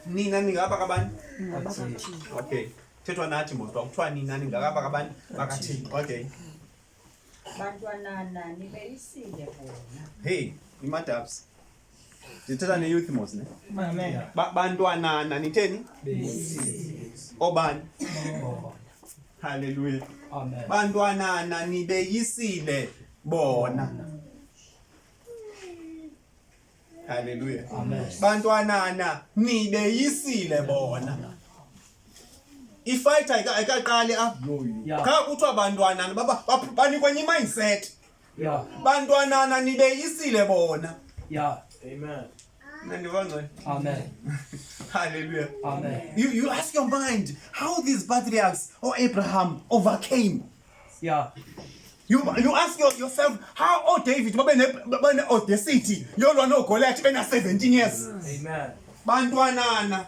Nina ningaba kabani? Okay. Thethwa nathi motwa kuthiwa nina ningaba kabani? Bakathini. Okay. Bantwana nibeyisile bona. Hey, imadabs. Dithetha ne-youth mos ne? Amen. Bantwana nitheni? Beyisile. Obani? Hallelujah. Amen. Bantwana nibeyisile bona. Hallelujah. Amen. Bantwana nibeyisile bona. Ifight ayikaqali apha. Kha kuthiwa bantwana banikwenye mindset. Yeah. Bantwana nibeyisile bona. Yeah. Amen. Amen. Hallelujah. Amen. You ask your mind how these patriarchs or Abraham overcame. Yeah. You ask yourself how David babe audacity yolwa no Goliath bena 17 years. Amen. Bantwanana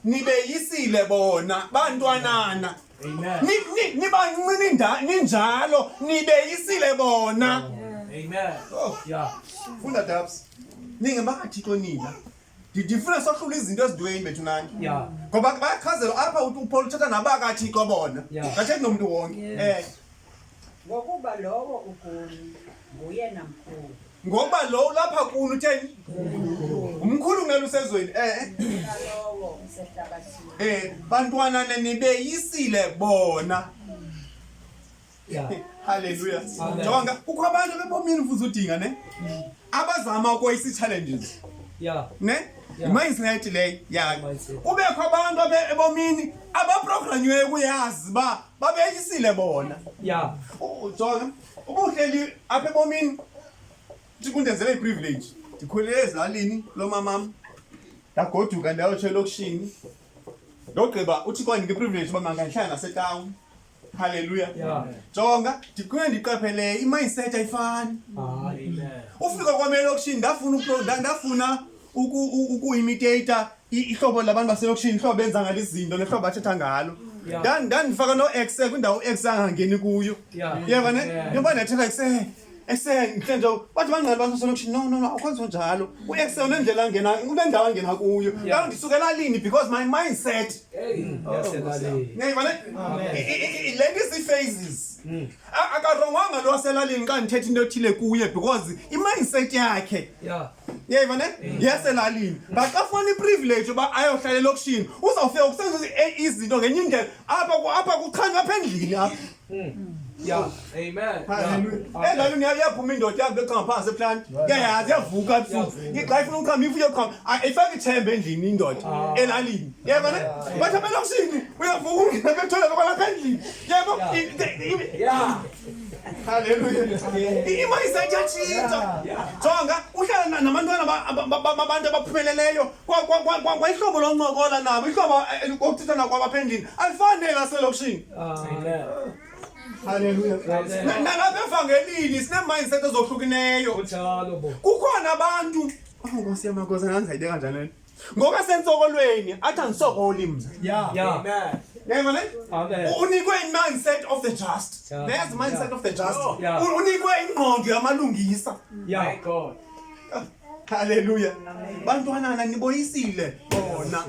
nibeyisile bona bantwanana. Amen. Nibancini ninjalo nibeyisile bona. Amen. Oh, yeah. Funda dabs. Ningembathi konina. Difference sohlula izinto ezidweni bethu nani. Yeah. Ngoba bayachazela apha uPaul uthatha nabakathixo bona. Katheni nomuntu wonke. Ngokuba lowo ukuni nguyena mkhulu. Ngoba lo lapha kuni utheni? Umkhulu ngelo usezweni. Lowo usehlabathini. Bantwana nibeyisile bona. Yeah. Hallelujah. Jonga kukho abantu bebomini futhi udinga ne? Abazama ukweyisa challenges. Yeah. Ne? Mindset le yakhe. Kubekho abantu ebomini abaprogramnywe kuyazi ba babeyisile bona. Yeah. Jonga ubuhleli apha ebomini sikundenzele iprivilege. Ndikhulele ezalini lo mamam. Ndagoduka ndayotshe lokishini. Ndogqiba uthi kwanika iprivilege ba mangahlala nasetown. Hallelujah. Yeah. Jonga ndikhule ndiqaphele imindset ayifani. Amen. Ufika kwami elokishini ndafuna ukuimitate ihlobo labantu baselokishini ihlobo benza ngalizinto nehlobo bathetha ngalo. Ndandifaka no X kwindawo X angangeni kuyo. Yeva ne? Yomba nethetha nje bathi bangqala baselokishini no akwenza njalo. uX unendlela angena unendawo angena kuyo. Ndisukela lini because my mindset. Yeva ne? Legacy phases. Akarongwanga lo waselalini xa ndithetha into ethile kuye because imindset yakhe. Yeva ne? Yaselalini. But xa ufuna iprivilege uba ayohlala elokishini uzawufika ukusenza izinto ngenye indlela apha kuchanywa apha endlini apha. Yeah. Amen. Hallelujah. Elalini yaphuma indoda yakhe xa ngaphansi eplant. Yayazi yavuka ebusuku. Xa ifuna ukhamba ifuye ifaka ithemba endlini indoda elalini. Yeva ne? Bathi abelokishini uyavuka ungena betholela kwalapha endlini. Yebo? Yeah. Hallelujah. Imindset yatshintsha. Jonga uhlala nabantwana abantu abaphumeleleyo kwahlobo loncokola nabo ihlobo okuthetha nakwabapha endlini alifanele naselokishini. Amen. Hallelujah. Nalapha evangelini sine-mindset ezohlukileyo. Kukhona abantu Nkosi yami Nkosi ngangizayideka kanjani ngoba sensokolweni athi angisokoli mina. Yeah. Yebo ne? Amen. Unikwe i-mindset of the just. There's mindset of the just. Unikwe ingqondo yamalungisa. Yeah, God. Hallelujah. Bantwana niboyisile bona.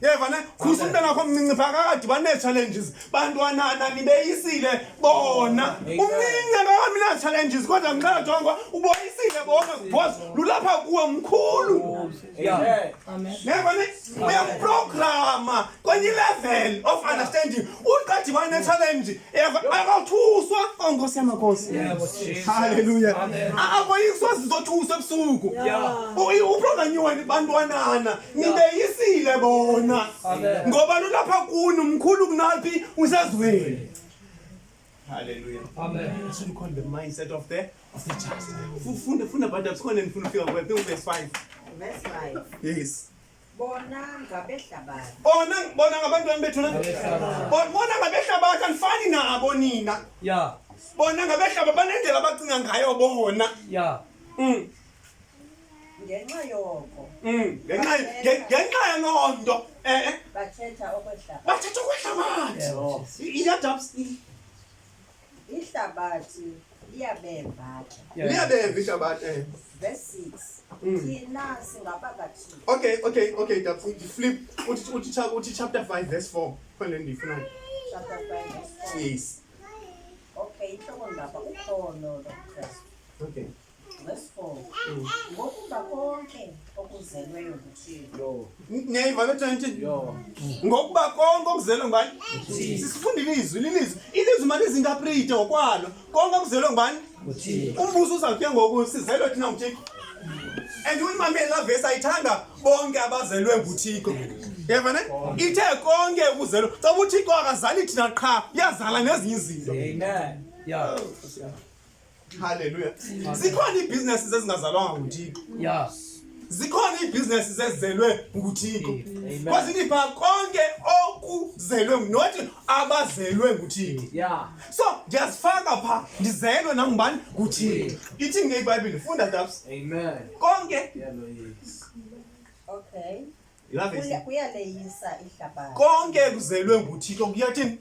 Yeva ne? Khusa umntana wakho omncinci phakathi bane-challenges. Bantwana nibeyisile bona. Umncinci akami na-challenges kodwa ngixela Jonga uboyisile bona because lulapha kuwe mkhulu. Amen. Yeva ne? Uyakuprograma kwenye level of understanding. Uqathi bane-challenge. Akathuswa Nkosi yami Nkosi. Hallelujah. Aboyiswa zizothuswa ebusuku. Uprogramnyiwe bantwanana nibeyisile bona ngoba lulapha kuni umkhulu kunaliphi usezweni. Hallelujah. Amen. That's what we call the mindset of the just. Funda but sikhona nifuna ufika kwa verse 5. Verse 5. Yes. Bona ngabehlabathi. Bona ngabantwana bethu na. Bona ngabehlabathi anifani nabo nina. Yeah. Bona ngabehlaba banendlela abacinga ngayo bona. Yeah. Ngenxa yoko. Ngenxa yalonto Bathetha okwehlabathi. bathetha okwehlabathi. Iyadabs Ihlabathi liyabemba ke. Liyabeva ihlabathi. Verse 6. Thina singabakathini. Okay, Dabs. Flip uthi chapter 5 verse 4. Khona ndifunayo. Chapter 5 verse 4. Yes. Okay, inhloko ndaba ukhono loKristu. Okay. Verse 4. Ngokuba konke okuzelweyo nguThixo. Yo. Niyayiva le 20? Yo. Ngokuba konke okuzelwe ngubani? Sisifunda ilizwi manje izinterprete okwalo. Konke okuzelwe ngubani? Umbuso uzawuke ngoku sizelwe thina nguThixo. And uyimamele la verse ayithanda bonke abazelwe nguThixo. Yeva ne? Ithe konke ukuzelwe. Xa uThixo akazali thina qha, uyazala nezinye izinto. Amen. Yeah. Hallelujah. Zikhona ibusinesses ezingazalwanga nguThixo. Yeah. Zikhona ibusinesses ezelwe nguThixo. Amen. Kwazi nipha konke okuzelwe nothi abazelwe nguThixo. Yeah. So ndiyazifaka pha ndizelwe nangubani nguThixo. Ithi ngeBhayibhile funda Dabs. Amen. Konke Yeah, no, yes. Okay. Yilave Kuyaleyisa ihlabathi. konke kuzelwe nguThixo kuyathini?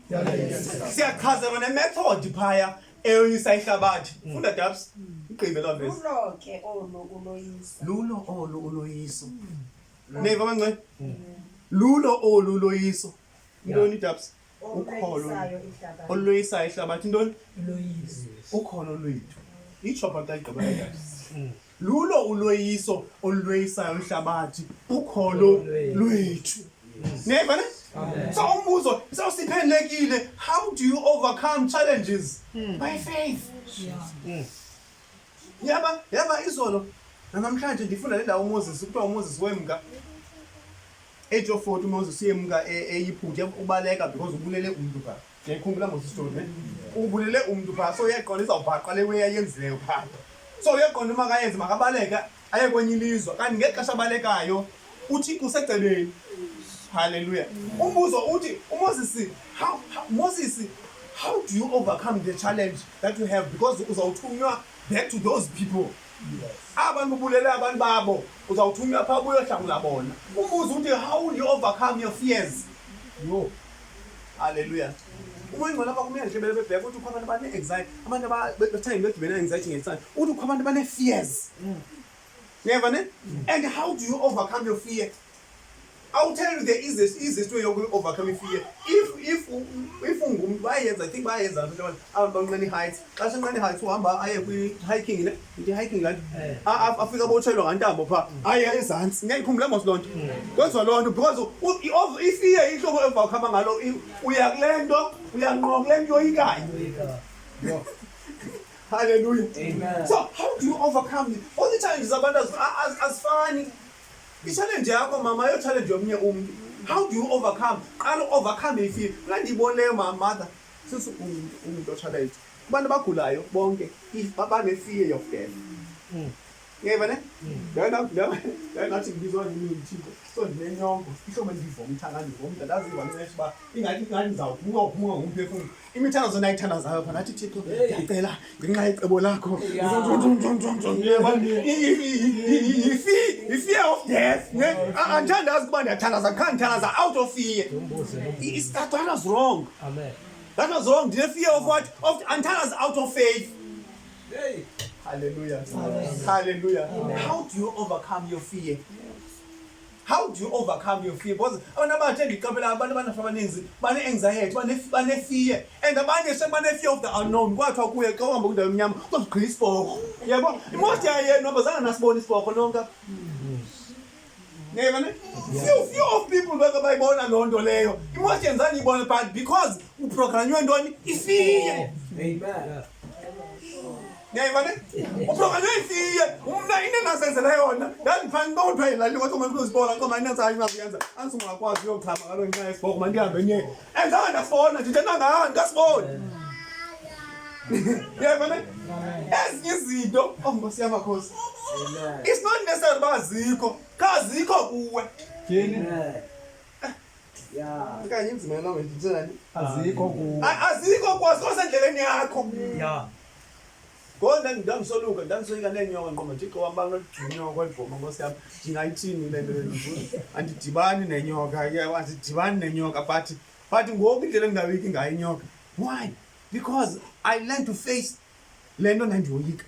Siyachazelwa nemethod phaya eyoyisa ihlabathi. Funda Dabs. Igqibe lo verse. Lulo ke uloyiso. Lulo uloyiso. Neva mangwe. Lulo uloyiso. Intoni Dabs? Ukholo. Ihlabathi. Oloyisayo ihlabathi intoni? Ukholo lwethu. Itsho pha xa igqiba Dabs. Lulo uloyiso oloyisayo ihlabathi. Ukholo lwethu. Neva ne? So umbuzo sawusiphendlekile, how do you overcome challenges? By faith. Yaba izolo namhlanje ndifunda le ndawo uMoses kuthiwa uMoses wemka age of 40 uMoses yemka eyiphuthe ubaleka because ubulele umuntu pha. Ngiyakhumbula Moses story ne. Ubulele umuntu pha so uyaqonda izawubhaqa le way ayenzileyo pha. So uyaqonda uma kayenza makabaleka aye kwenye ilizwe kanti ngexesha balekayo uThixo usecebeni. Hallelujah. Umbuzo uthi Moses how do you overcome the challenge that you have because uzawuthunywa back to those people. Abantu bulele abantu babo uzawuthunywa pha kuyohlangula bona. Umbuzo uthi how will you overcome your fears? Yo. Hallelujah. Uma ingcola lapha kumele nje bebheka ukuthi abantu bane anxiety, abantu abathanda bedibena anxiety ngesana. Uthi abantu bane fears. Never ne? And how do you overcome your fear? I'll tell you the easiest way of overcoming fear. If ungumuntu bayenza, I think bayenza abantu abancane heights. Xa senqane heights uhamba aye kwi hiking ne. Into hiking la. Afika botshelwa ngantambo pha. Aye ezantsi. Ngiyikhumbula mos lonto. Kwenziwa lonto because ifear ihlobo overcome ngalo uya kulento, uyanqoba kulento oyikayo. Hallelujah. Amen. So how do you overcome it? All the challenges abantu asifani. I-challenge yakho mama yo challenge yomnye umuntu. How do you overcome? Qala overcome ifear. Ngandibone mother sisi umuntu challenge. Kubantu abagulayo bonke bane fear of death. Ngiyeva ne? Ngathi ngizwa ngimithiko. So ndinenyongo, ihlobo ndivomtha ngandivomtha ndaziva nesiba ingathi ngizawuphuma ngumphefumulo. Imithando zona ayithandazayo phana athi Thixo ngiyacela ngenxa yecebo lakho. Fear of death. Andithandazi kuba ndiyathandaza kha ndithandaza out of fear. That was wrong. Amen. That was wrong. The fear of what? Of andithandaza out of faith. Hey. Hallelujah. Hallelujah. How do you overcome your fear? How do you overcome your fear? Because abantu abathe ngiqabela abantu abaninzi bane anxiety, bane fear. And abanye sebane fear of the unknown. Kwathiwa kuye xa uhamba kwindawo emnyama uzogqila isibhoko. Yabo? Imosi yayena ngoba zange nasibona isibhoko nonke. Ngeva ne? Few of people beke bayibona loo nto leyo. Imosi yenzani ibone but because uprogramwe ntoni? Ifear. Amen. Ngiyayibona? Uprogramwe ifear. Umna into engasenzela yona. Ngandiphansi bawuphela la kwathi uma uzibona ngoba mina sayi ngaziyenza. Ansingakwazi uyochama ngalo ngenxa yesibhoko manje ngihambe nye. Enzanga ndasibona nje nganga ngasibona. Ngiyayibona? Ezinye izinto Nkosi yamakhosi. Amen. It's not necessary bazikho. Kazikho kuwe. Amen. Yeah. Kanye inzima lo ngithini? Azikho ku. Azikho kwazi osendleleni yakho. Yeah. Kodwa ndangisoluka ndangisoyika nenyoka ngqondo Thixo wambanga nonyoka kwelibhoma Nkosi yami ngingayithini le nto leyo andidibani nenyoka andidibani nenyoka but ngoku indlela engingawiki ngayo inyoka. Why? Because I learned to face lento nandiyoyika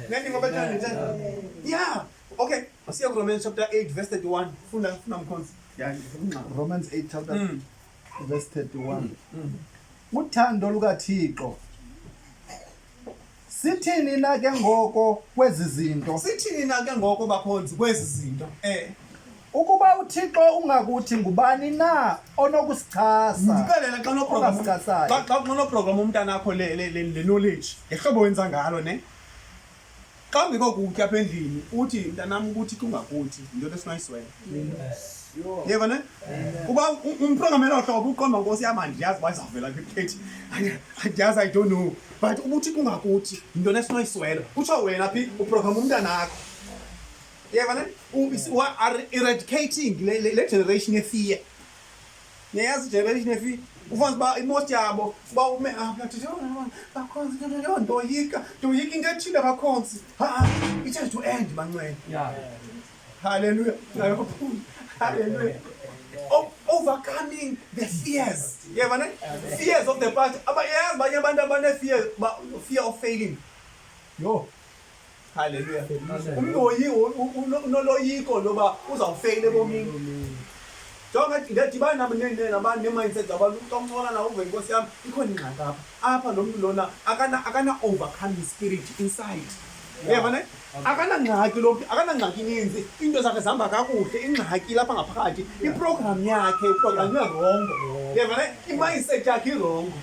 nani ngoba thanda yeah okay asiya ku Romans chapter 8 verse 31 funda mkhonzi yeah Romans 8 chapter verse 31 uthando lukaThixo sithini na ke ngoko kwezi zinto sithini na ke ngoko bakhonzi kwezi zinto ukuba uThixo ungakuthi ngubani na onokusichasa ndikalela xa no program Ongasichasayo. xa no program umntana akho le knowledge ehlobo wenza ngalo ne xa ngikho kutya apha endlini uthi mntanam ukuthi kungakuthi into lesinayiswela yeva ne kuba umprogramela hlobo uqomba nkosi yami andiyazi bazavela kwiphethi andiyazi I don't know but ubuthi kungakuthi into lesinayiswela utsho wena phi uprogram umntana akho yeva ne are eradicating le generation ye-fear niyazi generation ye-fear ufanele uba imost yabo uba ume bakhonzi ndoyika into ethile bakhonzi it has to end manxele hallelujah hallelujah overcoming the fears yeva ne fears of the past abayazi banye abantu fear of failing yo hallelujah unoloyiko loba uzawufeyile ebomini jonga ngedibana nabantu ne-mindset zabantu uxoncola nawo uve inkosi yami ikhona ingxaki apha lo mntu lona akana overcoming spirit inside yeva ne akanangxaki lo mntu akanangxaki ininzi into zakhe zihamba kakuhle ingxaki lapha ngaphakathi iprogram yakhe uprograme rongo yeva ne i-mindset yakhe irongo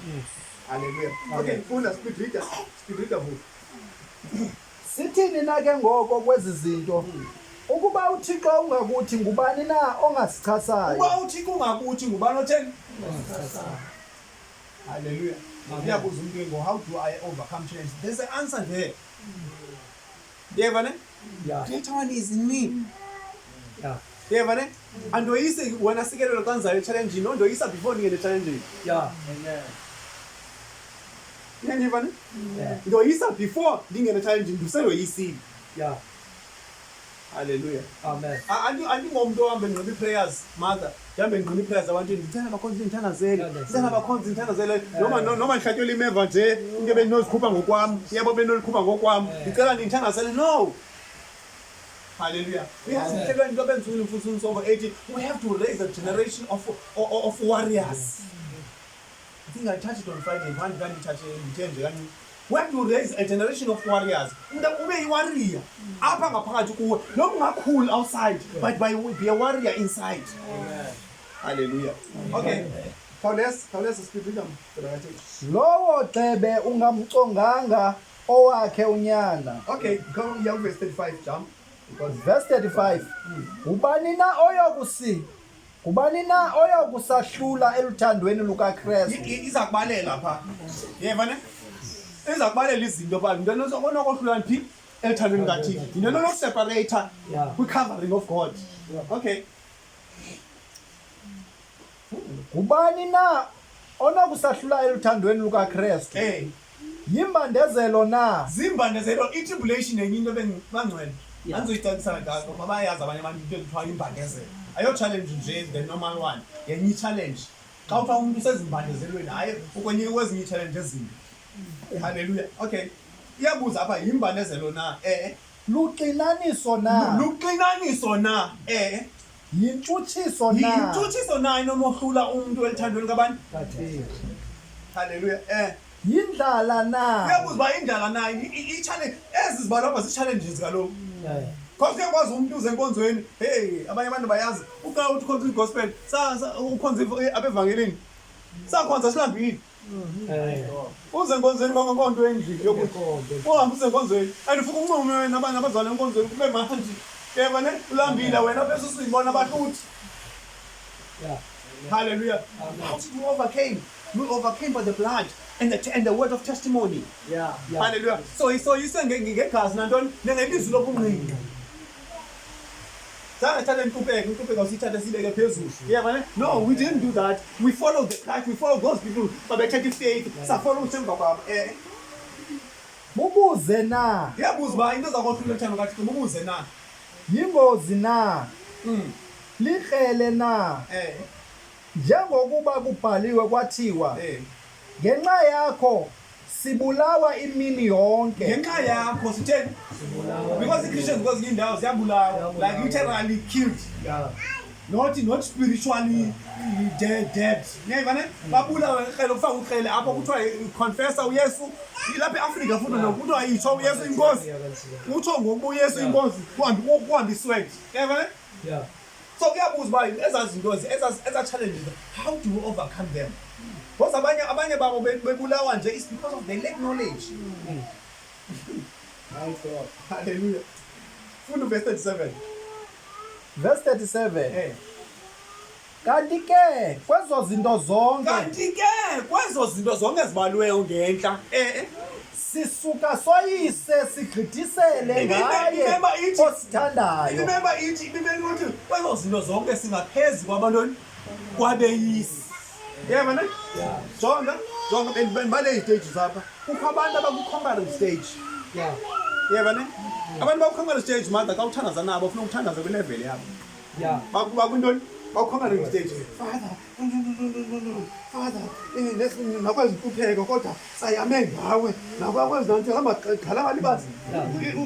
hallelujah okay funda speed reader sithini na ke ngoko kwezi zinto ukuba uThixo ungakuthi ngubani na ongasichasayo uba uthi kungakuthi ngubani otheni hallelujah ngiyabuza umuntu ngo how do I overcome challenge there's an answer there yeva ne greater one is in me yeva ne andoyise wena sikelelo kanjani challenge nondoyisa before ningene challenge niyaniva ne ndoyisa before ndingene challenge ndiseloyisile hallelujah Amen. andingomntu ohambe ngqoba ii-prayers mother ndihambe ngqoba ii-prayers abantu ndithanda abakhonzi ndithandazele ndithanda abakhonzi ndithandazele noma ndihlatyelwe imeva nje into bendinozikhupha ngokwam iyabo bendinolikhupha ngokwam ndicela ndithandazele no hallelujah uyazihlelweni into benzulu mfusunisovo ethi we have to raise a generation of warriors I think I touched it on Friday one kanti ndithe nje kancinci we have to raise a generation of warriors ube yi-warrior apha ngaphakathi kuwe noma ungakhulu outside but be a warrior inside hallelujah okay khawuleza sipipita lowo Xebe ungamconganga owakhe unyana okay go yeah verse 35 jump because verse 35 ubani na oyokusahlula eluthandweni lukaKristu iza kubalela pha yeva ne iza kubalela izinto pha into onokohlulani phi elithandweni kaThixo into enokuseparator kwi-covering of God okay ubani na onokusahlula eluthandweni lukaKristu yimbandezelo na zimbandezelo i-tribulation enye into bangcwele andizoyicacisana ngako babayazi abanye abantu into ekuthiwa imbandezelo ayo-challenge nje the normal one yenye i-challenge xa kuthiwa umntu usezimbandezelweni hayi ukwenye kwezinye ii-challenge ezimbi hallelujah okay iyabuza apha yimbandezelo na luxinaniso na yintshutshiso na yintshutshiso na inomohlula umntu elithandweni kabantu hallelujah yindlala na uyabuza uba indlala na i-challenge ezi zibalwa apha zii-challenges kaloku because kuyakwazi umntu uze enkonzweni hey abanye abantu bayazi uqala uthi ukhonza i-gospel ukhonza apha evangelini sakhonza silambile uze enkonzweni konkonto endlini uhambe usenkonzweni and ufika uncume nabanye abazali enkonzweni kube manje yeva ne ulambile wena bese usibona abahluthi hallelujah how did you overcame by the blood and the word of testimony hallelujah so yise ngegazi nantoni nengelizwi lobungqina zangathanda inkupheka usithatha sibeke phezulu yeva ne no we didn't do that we followed the Christ we followed those people babethetha ifaith safollow uthemba kwabo bubuze na ndiyabuza uba into zakohlula ethando kaThixo bubuze na yingozi na likrele na njengokuba kubhaliwe kwathiwa ngenxa yakho sibulawa imini yonke ngenxa yakho sitheni because i-Christians kwezinye indawo ziyabulawa like literally killed not spiritually dead niyayibona babulawa ngekrele kufaka ukrele apho kuthiwa confessa uyesu lapha eAfrika futhi nokuthiwa ayitsho uyesu inkosi utsho ngokuba uyesu inkosi kuhambe iswed niyayibona so kuyabuza uba ezazinto eza challenges how do we overcome them because abanye babo bebulawa nje is because of they lack knowledge. My God. Hallelujah. Funda verse 37. verse 37 kanti ke kwezo zinto zonke ezibalweyo ngentla sisuka soyise sigqithisele ngaye osithandayo remember ithi ibibeli ukuthi kwezo zinto zonke singaphezulu kwabantoni kwabeyisi yabona jonga bale stages apha kukho abantu abaku-conquering stage yabona abantu baku-conquering stage mother xa uthandaza nabo ufuna ukuthandaza kwilevel yabo bakwintoni baku-conquering stage father nakwazi ukuhlupheka kodwa sayame ngawe nakwakwenzi nanto hamba gqala ngalibazi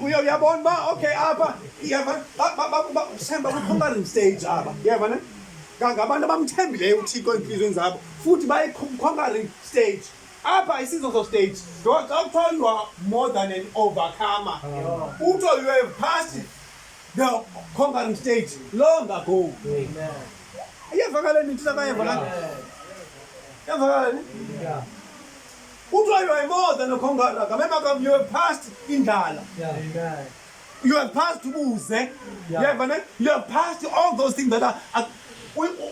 uyabona uba okay apha semba ku-conquering stage aba yabona ngabantu abamthembileyo uthixo enhliziyweni zabo futhi bayi-conquering stage apha isizwe so stage xa kuthiwa you are more than an overcomer uthiwa you have passed the conquering stage long ago. Iyavakala nithi sakayevakala iyavakala uthiwa you are more than a conqueror remember you have passed indlala you have passed ubuze yabona you have passed all those things that are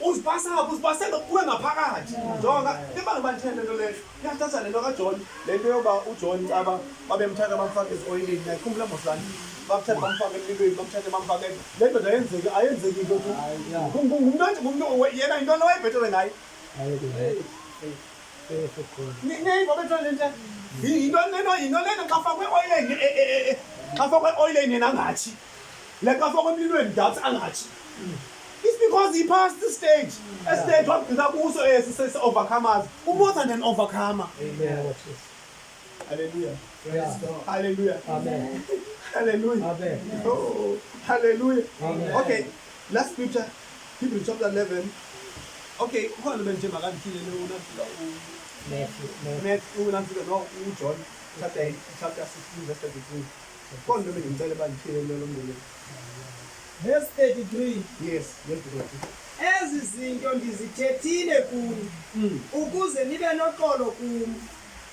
uzipasela kuwe ngaphakathi jonga libanga balithele lento leyo iyathatha lento kaJohn lento yoba uJohn babemthatha bamfaka ezoilini nakhumbula mosana bamthatha bamfaka emlilweni bamthatha bamfaka lento ayenzeki into ngumuntu yena into lo wayebhetele ngayo niyiva bethu lento into lena kafakwe oilini yena angathi le kafakwe emlilweni dathi angathi. It's because he passed the stage. A stage what also is overcomers. Who more than an overcomer? Amen. Hallelujah. Praise God. Hallelujah. Amen. Hallelujah. Amen. Oh, hallelujah. Amen. Okay, last scripture, Hebrews chapter 11. Okay, ukhona benje makanthile lo unafika Matthew no uJohn chapter 16 verse 33. Khona lo ngicela banthile lo mngelo. Verse 33. Yes, yes. Ezi zinto ndizithethile kuni ukuze nibe noxolo kum.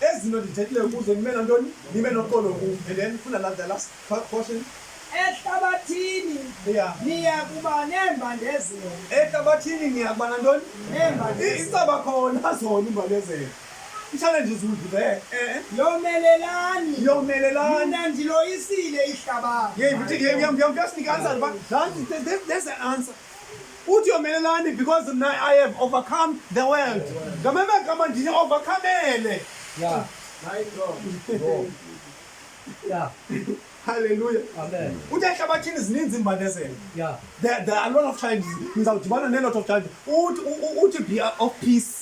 Ezi zinto ndithethile ukuze nibe nantoni? Nibe noxolo kum. And then funa the last portion. Ehlabathini niya kuba nembandezelo. Ehlabathini niya kuba nantoni? Nembandezelo. Isaba khona zona imbandezelo. I-challenges will be there. Yomelelani. Yomelelani. Ndiloyisile ihlabathi. Ngiyasinika answer but there's an answer. Uthi yomelelani because I have overcome the world. Ngameme kama ndini overcomele. Yeah. My God. Yeah. Hallelujah. Amen. Uthi ehlabathini zininzi imbandezelo. Yeah. There are a lot of challenges. Ngizawudibana ne-lot of challenges. Uthi be of peace.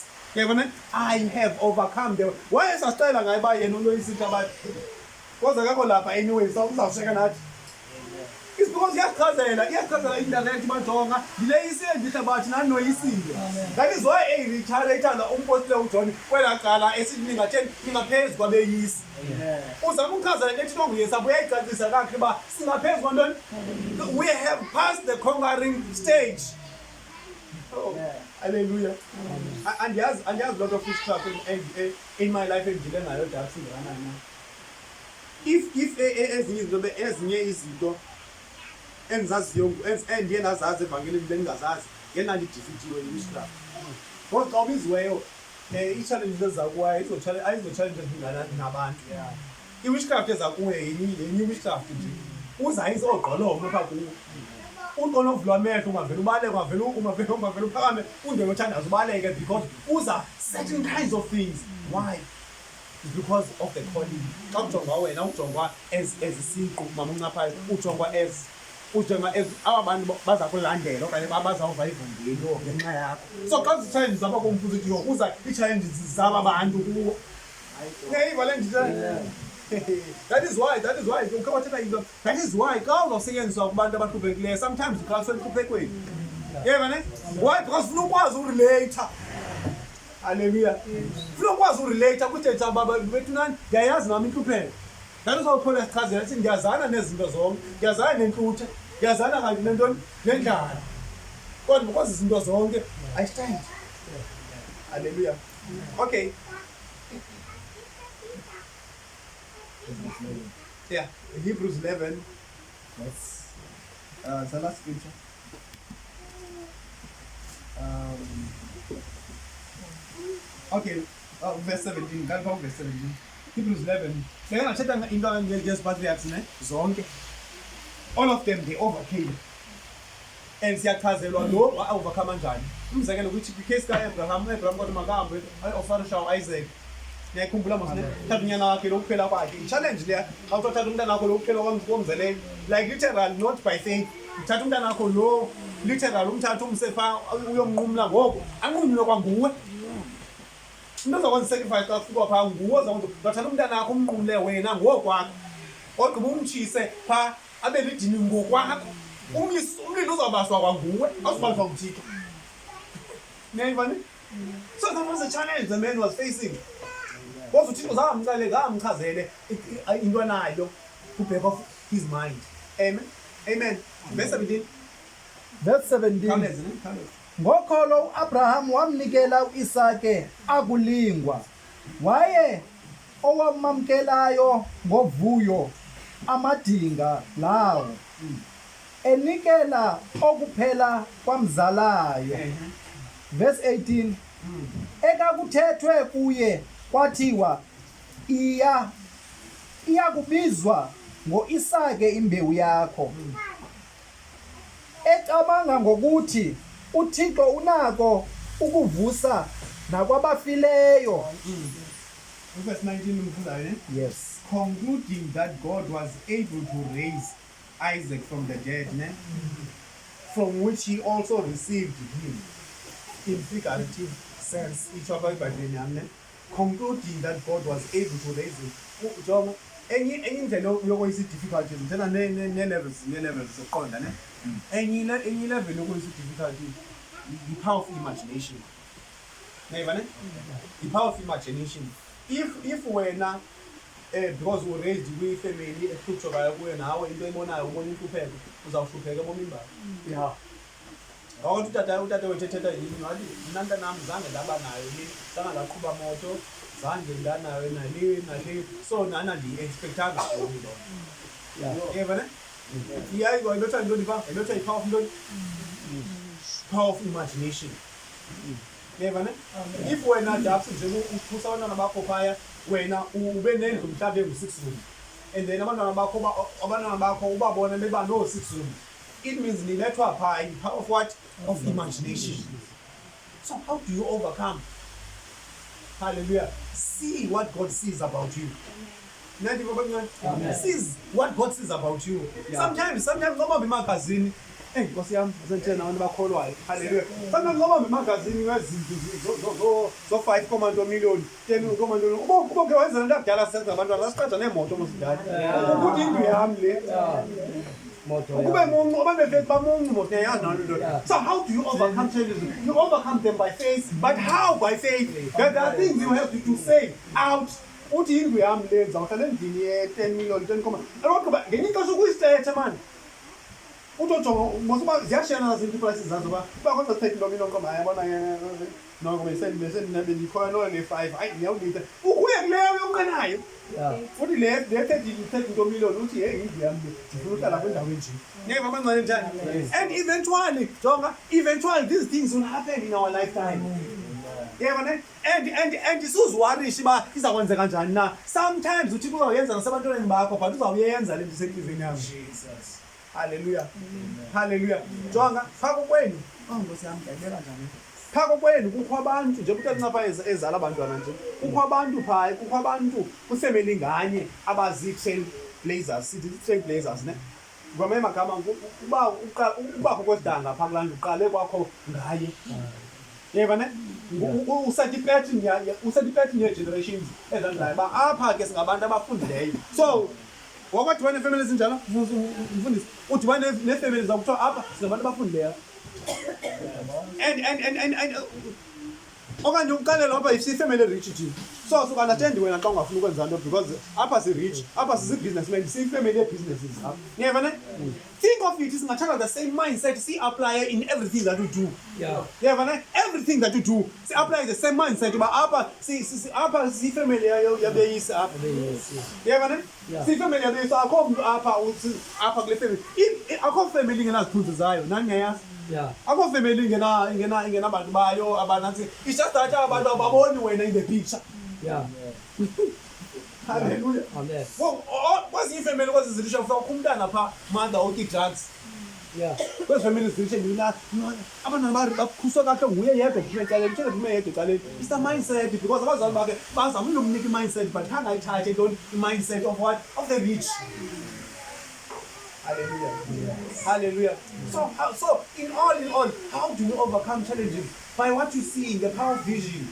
I have overcome them. Why is asicela ngaye ba yena uloyisile abathi koza kakho lapha anyway so uzawusheka nathi. It's because iyachazela indirect bajonga ngileyisile ndihlabathi nani noyisile. That is why ethanda umpostile uJohn kwela cala esithi ningaphezulu kwabeyisi. Uzama ukuchazela lethi nonguyesu uyayicacisa kakhe ba singaphezulu kwantoni. We have passed the conquering stage. Oh, hallelujah. And there's a lot of witchcraft in my life endile nayo dathi ngana. If ezinye izinto enzaziyo endiye nazazi evangelini bengazazi yena ndidifitiwe i-witchcraft. Ngoba xa ubiziweyo i-challenge ezakuwa ayizo-challenge ezingana nabantu. I-witchcraft ezakuwe yenye i-witchcraft nje. Uzayise ogqoloma apha kuwo. Unqono ovulwa amehlo ungavela ubaleke ungavela uphakame undebe othandaza ubaleke because uza certain kinds of things. Why? It's because of the calling. Xa ujongwa wena ujongwa as isiqu mama uncaphayo ujongwa as aba bantu baza kulandela okanye bazawuva ivangeli ngenxa yakho. So xa zi-challenges apha komfuzi kuza ii-challenges zaba bantu kuwo. Ngeyiva le ndithetha. That is why ukhabathetha into. That is why xa uzawusetyenziswa kubantu abahluphekile sometimes uxabiswa enhluphekweni. Yeva ne? Why? Because ufuna ukwazi urelate. Hallelujah. Ufuna ukwazi urelate kuthetha baba bethu nani ndiyayazi nami inhlupheko. That is how Paul esichazela ukuthi ngiyazana nezinto zonke, ngiyazana nenhluthe, ngiyazana kanti nentoni nendlala. Kodwa because izinto zonke I stand. Hallelujah. Okay. Yeah, in Hebrews 11. That's the last scripture. Okay, verse 17. Can't go verse 17. Hebrews 11. All of them they overcame. And siyachazelwa lo wa-overcome kanjani. Umzekelo ukuthi kwicase ka-Abraham kodwa makahambe ofara Isaac. Ngiyakhumbula manje thatha unyana wakhe lokuphela kwakhe. I-challenge leya awuthatha umntana wakho lokuphela komzaleni. Like literal, not by faith. Uthatha umntana wakho lo literal umthatha umsefa uyomnqumla ngoko. Anqumle kwanguwe. Into ozakwenza sacrifice xa ufika phaa nguwe uzathatha umntana wakho umnqumle wena ngokwakho. Ogqiba umtshise phaa abe lidini ngokwakho. Umlilo uzawubaswa kwanguwe awuzubaswa nguThixo. Never. So that was a challenge the man was facing. Because uThixo zamchazele into anayo to back off his mind. Amen. Amen. Verse 17. Verse 17. Ngokholo uAbraham wamnikela uIsake akulingwa. Waye owamamkelayo ngovuyo amadinga lawo. Enikela okuphela kwamzalayo. Verse 18. Ekakuthethwe kuye kwathiwa iya kubizwa ngoIsake imbewu yakho. Ecabanga ngokuthi uThixo unako ukuvusa nakwabafileyo. Verse 19. Yes. Concluding that God was able to raise Isaac from the dead, from which he also received him in figurative sense. Concluding that God was able to raise him. Any indlela yokweyisa difficulties ngithena ne-levels zokuqonda ne. Any level yokweyisa difficulty, the power of imagination. Neva ne? The power of imagination. If wena because we raised kwi-family ehlutshwayo kuyo nawe into ebonayo ubona inhlupheko uzawuhlupheka ebomini bakho. Yeah. Awuthi utata wethethetha yini wathi mina mntanami zange ndaba nayo le zange ndaqhuba moto zange ndanayo nale so nana ndiyi-expectanga ntoni loo. Yeva ne? Iyayiwa ilotha ntoni phaa? Ilotha i-power of ntoni? Power of imagination. Yeva ne? If wena japsi nje uphusa abantwana bakho phaya wena ube nendlu mhlawumbe engu-6 room and then abantwana bakho ubabona beba no-6 room, it means nilethwa phaa in power of what? Of imagination. So how do you overcome? Hallelujah. See what God sees about you. Sees what God sees about you. Sometimes noma bimagazini Nkosi yami asentshela nabantu bakholwayo. Hallelujah. Sometimes noma bimagazini wezinto zo 5 million 10 million ubonke wenza into akudala senza abantwana asiqeda neemoto mosidala ukuthi indlu yami le ukube mungu abantu befethu bamungu moto yayazi nalo nto. So how do you overcome challenges? You overcome them by faith. But how? By faith. There are things you have to say out. Uthi indlu yami le ngizawuhlala endlini ye-10 million 10 ngenye ixesha ukuyisithethe mani utojonga mosuba ziyashiyana nazinto iprices zazo bakodwa 30 million koma yabona noko besendikhoya no le 5 hayi ngiyawulita ukuye kuleyo yonqenayo futhi le 30 million uthi hey indlu yami ndifuna uhlala kwendawo enje ngeke babancane njani. And eventually jonga these things will happen in our lifetime. Yeah, man. And isuzwarisha ba izakwenzeka kanjani na. Sometimes uthi kuzayenza nasebantwaneni bakho but uzawuyenza le nto senhlizweni yakho. Jesus. Hallelujah. Hallelujah. Jonga phako kwenu. Nkosi yami ngiyabeka kanjani. Phako kwenu kukho abantu nje ukuthi nqapha ezala abantwana nje. Kukho abantu phaya, kukho abantu kufamily nganye abazi trailblazers, sithi trailblazers ne. Ngome magama uba ukho kwesidanga pha kulanda uqale kwakho ngaye. yeva ne usati pattern generations ezandlayo ba apha ke singabantu abafundileyo so wakwadibana neefemeli ezinjalo mfundisi udibane neefemeli zakuthiwa apha singabantu abafundileyo and okanye umxelelo apha ifemeli rich thina so sukandathendi wena xa ungafuna ukwenza nto because apha si-rich apha sisi-businessman siyifemeli ye-businesses apha yeva ne think of it singathatha the same mindset siyi-aplye in everything that we do yeva ne everything that we do si-aplye the same mindset uba apha apha siyifemeli yabeyisi apha yeva ne siyifemeli yabeyisi akho mntu apha kule family akho family ingenazithunzi zayo nani ngiyayazi akho family ingenabantu bayo abanansi it's just that abantu ababoni wena in the picture hallelujah Amen. Kwezi ifamily kwezi zilisha ufuna umntana pha mother oki drugs kwezi family zilisha mina abantwana bakhuswa kahle nguye yedwa ecaleni kuthele dume yedwa ecaleni it's the mindset because abazali bakhe bazama ukumnika i-mindset but kangayithathe don't i-mindset of what of the rich. Hallelujah. Hallelujah. So in all, how do you overcome challenges? By what you see in the power of vision.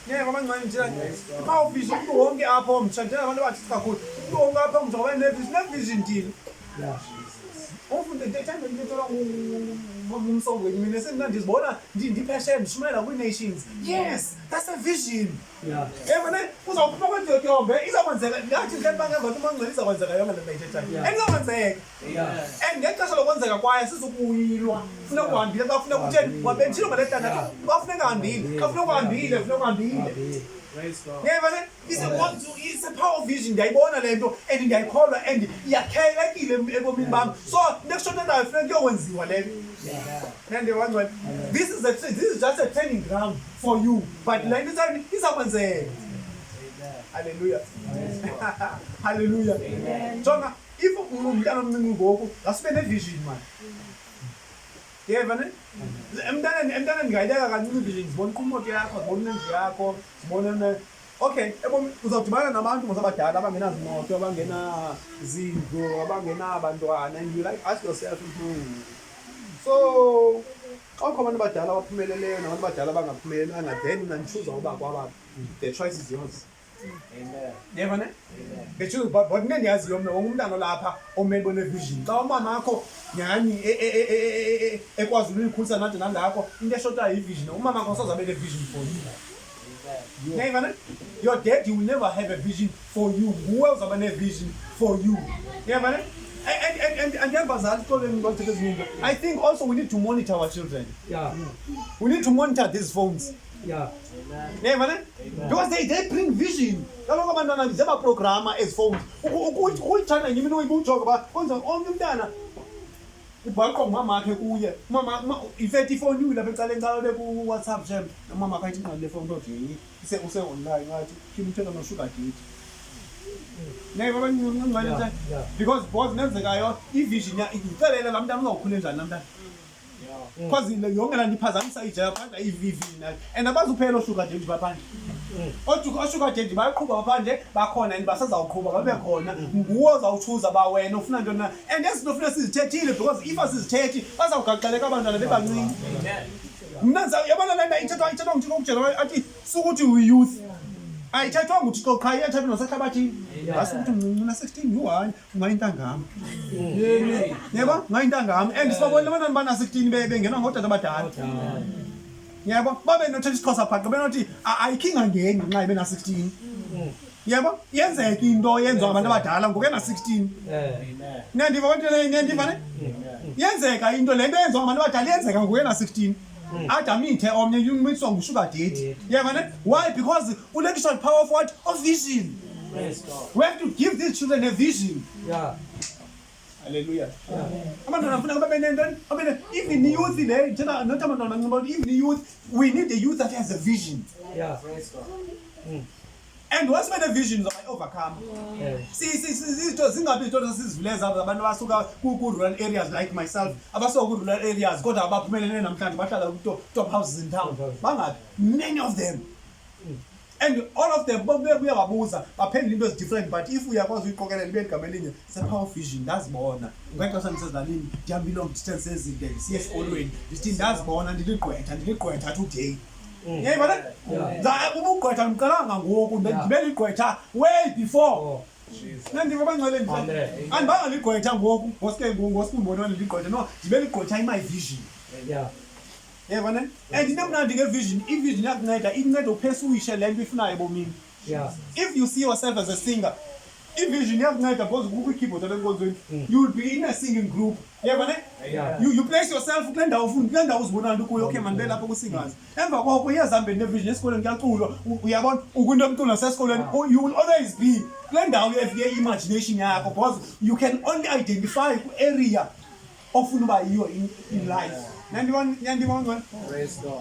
Yeah, mama ngani njira. The power of vision umuntu wonke apha omtshantela abantu bathi kakhulu. Umuntu wonke apha umzoba ne-vision deal. Ufunde ndethanda ngithola umsongo mina sengizibona ndipassion ndishumayela kwi-nations. Yes, that's a vision. Yabona uzawuphuma kwentyombe izakwenzeka ngathi nje bangeva umangcwele izakwenzeka yonke lento ayithethayo. Engakwenzeka. And ngexesha lokwenzeka kwaye sizukuyilwa. Funeka uhambile xa funeka utheni wabentshilo ngaletana. Bafuneka uhambile. Xa funeka uhambile, funeka uhambile. Praise God. Yeah, it's a power vision. Ndiyayibona le nto and ndiyayikholwa and iyakhelekile ebomini bam. So next shot endayo funeka kuyokwenziwa le nto. This is just a training ground for you. But le nto izakwenzeka. Hallelujah. Hallelujah. Jonga, if umntana omncinci ngoku asibe nevision man. Yeva ne? Emntana ndingayileka kancinci vision sibona imoto yakho, sibona indlu yakho, sibona okay, uzawudibana nabantu abadala abangenazimoto, abangenazindlu, abangenabantwana and you like ask yourself so xa kukho abantu abadala abaphumeleleyo nabantu abadala abangaphumelelanga then unandichuza uba kwabaphi the choice is yours. Amen. Yeva ne? Ngechuze but into endiyaziyo mna wonke umntana olapha omele bone-vision xa umama akho nyhani ekwazi ulikhulisa nade nangako into eshotayo yi-vision umama akho sozabe ne-vision for you. Yeva ne? Your dad will never have a vision for you. Nguwe uzaba ne-vision for you. Yeva ne? And I think also we need to monitor our children. We need to monitor these phones. Never, because they bring vision. Kaloku abantwana ziyabapograma ezi phones. Ukuyithanda yimi uyibujonga uba kwenza omnye umntana ubhaqwa ngumama wakhe kuye. Umama ifethi ifoni uyi lapha ecaleni xa beku-WhatsApp jam. Umama akhe ayithi nqa le phone nje use-online ngathi khimthela no-sugar daddy. Because nenzekayo i-vision ikuxelela laa mntana uzawukhule njani laa mntana. Because yonke laa nto iphazamisa ijaya phandle i-vision nayo and abazuphela osugar daddy baphandle. Osugar daddy bayaqhuba baphandle bakhona and basazawuqhuba babe khona nguwe ozawutshuza uba wena ufuna ntoni na and ezi zinto funeka sizithethile because if asizithethi bazawugaxeleka abantwana bebancinci. Mna yabona le nto ithethwa nguthixo ukujela athi sukuthi uyi-youth ayithethwa nguthixo qha iyathethwa nasehlabathini asukuthi mncinci na-16 yi-1 ungayintangam yebo ungayintangam and sibabonile abantwana bana-16 bengenwa ngootata abadala yebo babe nothetha isixhosa phaqe benothi ayikhinga ngeni nxa ibe na-16 yebo yenzeka into yenziwa ngabantu abadala ngoku ena-16 niyandiva ne yenzeka into le nto yenziwa ngabantu abadala yenzeka ngoku ena-16 adamithe omnye umiswa ngusugar daddy. Why? Because ulethiswa the power of what? Of vision. We have to give these children a vision. Hallelujah. Even youth, even youth, we need a youth that has a vision. And what's my vision I overcome? See, zingabi izinto sizivuleza abantu abasuka ku-rural areas like myself, abasuka ku-rural areas kodwa abaphumelele namhlanje bahlala ku-top houses in town. Bangabi, many of them. and all of them uyababuza baphendula into different, but if uyakwazi uyiqokelela ibe igama elinye sepower vision ndazibona ngexesha ndisezilalini ndihamba long distance ezinde siye esikolweni ndithi ndazibona ndiligqwetha today. Yayibona ubugqwetha ndiqalanga ngoku ndibe ligqwetha way before. Nandiva bangcwele nje andibanga ligqwetha ngoku ngosimbona ligqwetha no ndibe ligqwetha my vision. Yabona and inemnandi ngevision ivision yakunceda inceda uphesuyishe lento ifunayo ebomini. If you see yourself as a singer, ivision yakunceda because kukho keyboard alenkonzweni you will be in a singing group. Yabona you place yourself kule ndawo uzibona into kuyo. Okay man belapha ku singers emva kwakho iyazihambeni nevision esikoleni kuyaculwa uyabona ukunto emculo nasesikoleni you will always be kule ndawo ye-imagination yakho because you can only identify ku-area ofuna uba yiyo in life. Nandibona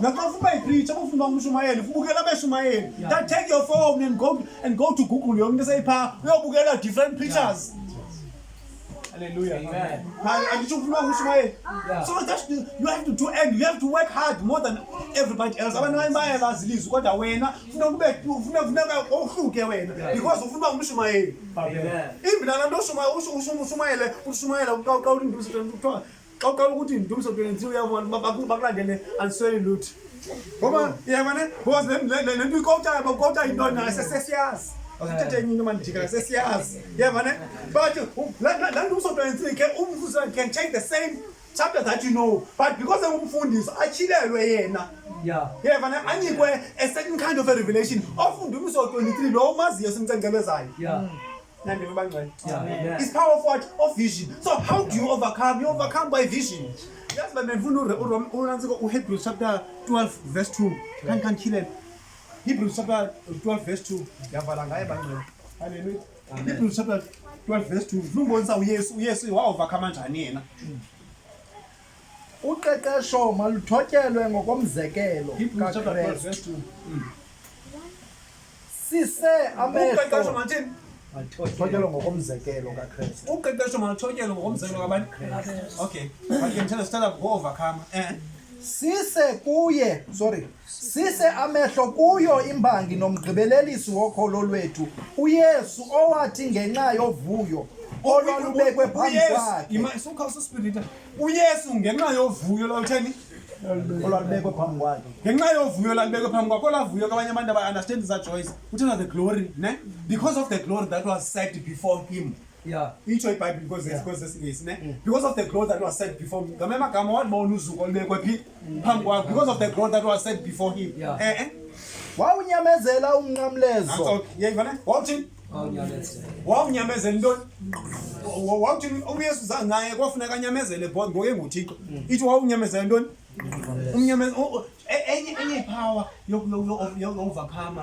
naxa ufuna ipreacher ufuna umshumayeli ubukela abeshumayeli that take your phone and go to Google yonke into seyipha uyobukela different preachers. Hallelujah. Amen. And you so that's you have to do, and you have to work hard more than everybody else. Abantu bayabazilizwa kodwa wena ufuna ohluke wena because ufuna umshumayeli. Amen. Imbina nto ushumayela xa ukuthi ndumso 23 uyabona bakulandele answele lutho. Ngoba yabona because le nto ikota into na sesiyazi. Asithethe enye into mandijika sesiyazi. Yabona but la ndumso 23 can take the same chapter that you know, but because umfundisi achilelwe yena. Yabona anikwe a certain kind of a revelation of ndumso 23 lo umaziyo simcencelezayo. It's power of what? Of vision. So how do you overcome? You overcome by vision. Yes, but Hebrews chapter 12 verse 2. Can kill it. Hebrews chapter 12 verse 2. Hallelujah. Hebrews chapter 12 verse 2. Lumbonisa uYesu wa-overcome njani yena. Uqeqesho maluthotyelwe ngokomzekelo. Hebrews chapter 12 verse 2. Sise amehlo. Uqeqesho mathini? Thotyelwe ngokomzekelo kaKristu. Uqeqesho maluthotyelwe ngokomzekelo kabani? Okay. But you can start go overcome. Sise amehlo kuyo imbangi nomgqibelelisi wokholo lwethu uYesu owathi ngenxa yovuyo olwalubekwe phambi kwakhe. uYesu ngenxa yovuyo lwatheni olwalubekwe phambi kwakhe. ngenxa yovuyo lalibekwe phambi kwakhe olavuyo kwabanye abantu aba-understand that choice uthena the glory ne because of the glory that was set before him. Itsho iBhayibhile because sesingesi ne because of the glory that was set before him. Ngamanye amagama wabona uzuko olubekwe phambi kwakhe because of the glory that was set before him. Wawunyamezela umnqamlezo. Yayivana wawuthini wawunyamezela intoni wawuthini uYesu zangaye kwafuneka anyamezele because ngoke nguThixo ithi wawunyamezela intoni umnyamezelo enye ipower yokuovercome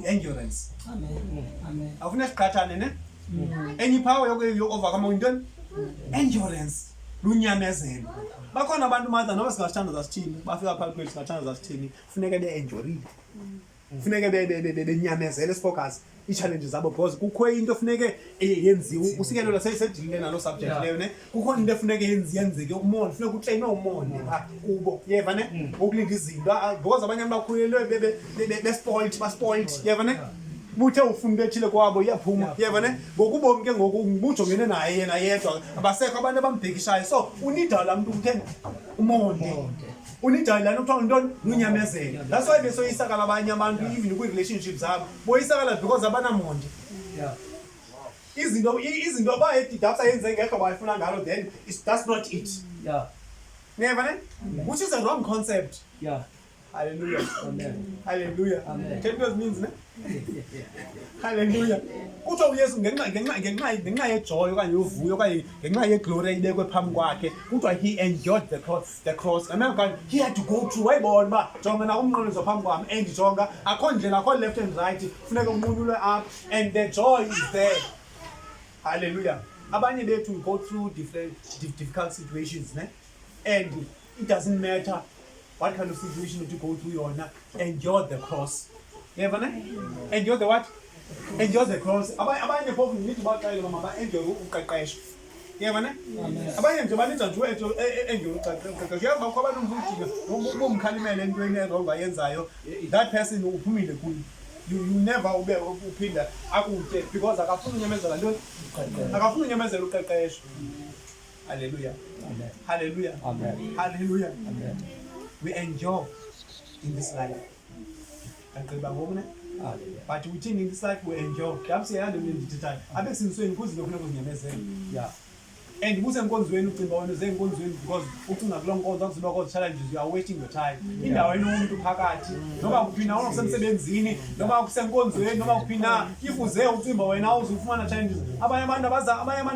endurance. Amen. Awufuna siqhathane ne enye ipower yokuovercome intoni endurance lunyamezelo. Bakhona abantu manje noma singathanda zasithini bafika phakathi kwethu singathanda zasithini kufuneka be-endurile. Kufuneka benyamezele sifocus i-challenges zabo because kukho into efuneke yenziwe usikelelo seyisedilile nalo subject leyo ne kukho into efuneke yenzeke umonde funeka utraine umonde kubo yeva ne ukulinda izinto because abanye abantu bakhulelwe baspoiled yeva ne buthe ufuna into ethile kwabo iyaphuma yeva ne ngokubomi ke ngoku bujongene naye yena yedwa abasekho abantu abambhekishayo so unida la muntu uthe umonde unida la nokuthiwa intoni unyamezela. That's why besoyisakala abanye abantu even kwi-relationships zabo boyisakala because abanamonde. Izinto bayedidapsa yenze ngehlo bayifuna ngalo then that's not it. Never ne which is a wrong concept. Hallelujah. Amen. Hallelujah. Amen. Tell me what it means ne hallelujah. Kuthiwa uYesu ngenxa yejoy okanye yovuyo okanye ngenxa yeglory eyibekwe phambi kwakhe kuthiwa he endured the cross. Remember he had to go through wayibona uba jonga na umnqolezo phambi kwami endijonga akho ndlela akho left and right funeka umunulwe up and the joy is there. Hallelujah. Abanye bethu go through difficult situations ne and it doesn't matter what kind of situation that you go through yona endure the cross. Yeva ne endure the what? Endure the cross. Abanye phofu nithi baxayile mama ba-endure uqeqesho. Yeva ne abanye nje baninza nje endure uqeqesho. Yeva kwabantu umfundisi bomkhalimele entweni erongo ayenzayo that person uphumile kuyo. you never ube uphinda akutye because akafuna unyamezela ntoni akafuna unyamezela uqeqesho. Hallelujah. Amen. Hallelujah. Amen. Hallelujah. Amen. We enjoy in this life. Agqiba ngoku ne? Hallelujah. But within in this life we enjoy. Yami siyahamba ndithithana. Abe sinisweni kuze lokho kuzinyamezela. Yeah. And kusenkonzweni ucimba wena uzenkonzweni because ucunga kuloo nkonzo akuziba koo challenges, you are wasting your time. Indawo enomuntu phakathi noba kuphina wona kusemsebenzini noba kusenkonzweni noba kuphina if uze ucimba wena awuzufumana challenges. Abanye abantu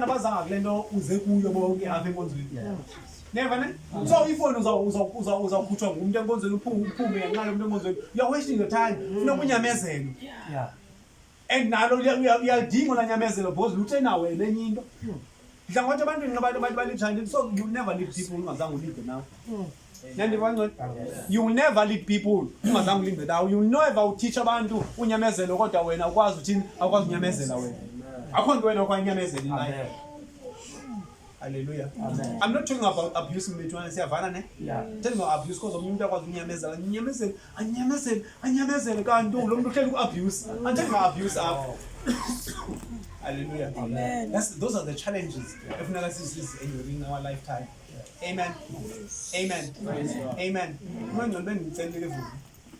abazanga kule nto uze kuyo bonke apha enkonzweni. Never ne? So ifoni uzawukhutshwa ngumuntu enkonzweni uphume ngenxa yomuntu enkonzweni, you are wasting your time. Funeka unyamezelo. Yeah. And nalo uyalidinga olanyamezelo because luthe nawe enye into. Mhlangothi abantwini ngabantu balithanda, so you never lead people ungazange ulinde nawe. Nandibona you will never lead people ungazange ulinde nawe. You never uteach abantu unyamezelo kodwa wena ukwazi uthini akwazi unyamezela wena. Akho nto wena okwanyamezela in life. Hallelujah. Amen. I'm not talking about abuse mbethwana siyavana ne? Yeah. Tell me abuse because umuntu akwazi unyamezela. Anyamezele kanti lo muntu uhleli ku-abuse. Until abuse apho. Hallelujah. Amen. Those are the challenges if never is in our lifetime. Amen. Amen. Amen. Manje ngicela ke vuka.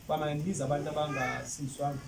Bama ngibiza abantu abangasizwanga.